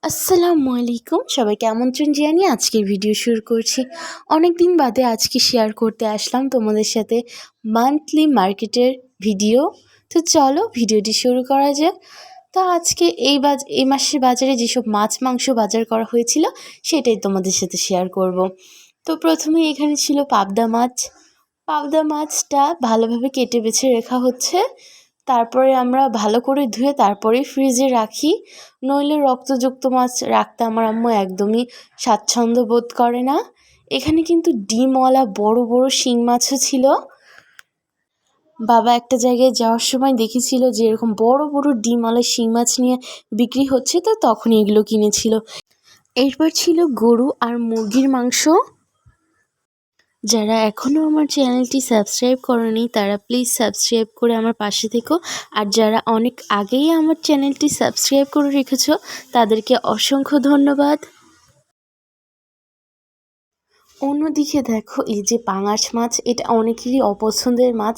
আসসালামু আলাইকুম, সবাইকে আমন্ত্রণ জানিয়ে আজকের ভিডিও শুরু করছি। অনেক দিন বাদে আজকে শেয়ার করতে আসলাম তোমাদের সাথে মান্থলি মার্কেটের ভিডিও। তো চলো ভিডিওটি শুরু করা যাক। তো আজকে এই মাসের বাজারে যেসব মাছ মাংস বাজার করা হয়েছিল সেটাই তোমাদের সাথে শেয়ার করব। তো প্রথমে এখানে ছিল পাবদা মাছ। পাবদা মাছটা ভালোভাবে কেটে বেছে রাখা হচ্ছে। তারপরে আমরা ভালো করে ধুয়ে তারপরে ফ্রিজে রাখি, নইলে রক্তযুক্ত মাছ রাখতে আমার আম্মু একদমই স্বাচ্ছন্দ্য বোধ করে না। এখানে কিন্তু ডিমওয়ালা বড় বড় শিং মাছও ছিল। বাবা একটা জায়গায় যাওয়ার সময় দেখেছিল যে এরকম বড় বড় ডিমওয়ালা শিং মাছ নিয়ে বিক্রি হচ্ছে, তো তখন এগুলো কিনেছিল। এরপর ছিল গরু আর মুরগির মাংস। যারা এখনও আমার চ্যানেলটি সাবস্ক্রাইব করেনি তারা প্লিজ সাবস্ক্রাইব করে আমার পাশে থেকো, আর যারা অনেক আগেই আমার চ্যানেলটি সাবস্ক্রাইব করে রেখেছো তাদেরকে অসংখ্য ধন্যবাদ। অন্যদিকে দেখো, এই যে পাঙাশ মাছ, এটা অনেকেরই অপছন্দের মাছ।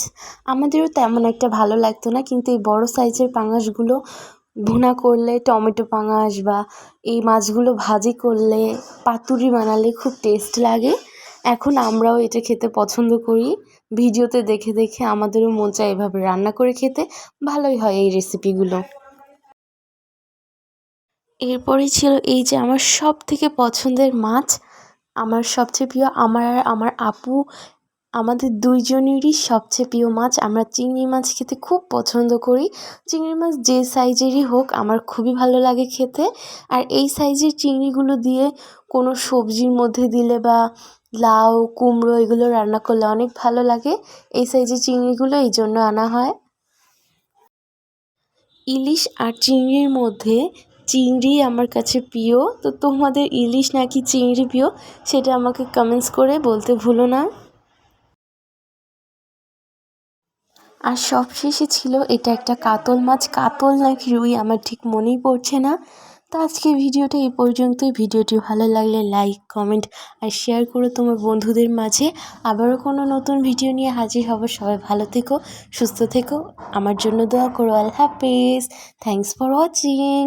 আমাদেরও তেমন একটা ভালো লাগতো না, কিন্তু এই বড় সাইজের পাঙাশগুলো ভুনা করলে, টমেটো পাঙাশ বা এই মাছগুলো ভাজি করলে, পাতুরি বানালে খুব টেস্ট লাগে। এখন আমরাও এটা খেতে পছন্দ করি। ভিডিওতে দেখে দেখে আমাদেরও মন চায় এভাবে রান্না করে খেতে। ভালোই হয় এই রেসিপিগুলো। এরপরে ছিল এই যে আমার সব থেকে পছন্দের মাছ, আমার সবচেয়ে প্রিয়, আমার আর আমার আপু, আমাদের দুইজনেরই সবচেয়ে প্রিয় মাছ। আমরা চিংড়ি মাছ খেতে খুব পছন্দ করি। চিংড়ি মাছ যে সাইজেরই হোক আমার খুবই ভালো লাগে খেতে। আর এই সাইজের চিংড়িগুলো দিয়ে কোনো সবজির মধ্যে দিলে বা লাউ কুমড়ো এগুলো রান্না করলে অনেক ভালো লাগে। এই সাইজের চিংড়িগুলো এই জন্য আনা হয়। ইলিশ আর চিংড়ির মধ্যে চিংড়ি আমার কাছে প্রিয়। তো তোমাদের ইলিশ নাকি চিংড়ি প্রিয় সেটা আমাকে কমেন্টস করে বলতে ভুলো না। আর সবশেষে ছিল এটা একটা কাতল মাছ, কাতল নাকি রুই আমার ঠিক মনেই পড়ছে না। তো আজকে ভিডিওটা এই পর্যন্তই। ভিডিওটি ভালো লাগলে লাইক কমেন্ট আর শেয়ার করো তোমার বন্ধুদের মাঝে। আবারও কোনো নতুন ভিডিও নিয়ে হাজির হব। সবাই ভালো থেকো, সুস্থ থেকো, আমার জন্য দোয়া করো। আল্লাহ হাফেজ। Thanks for watching.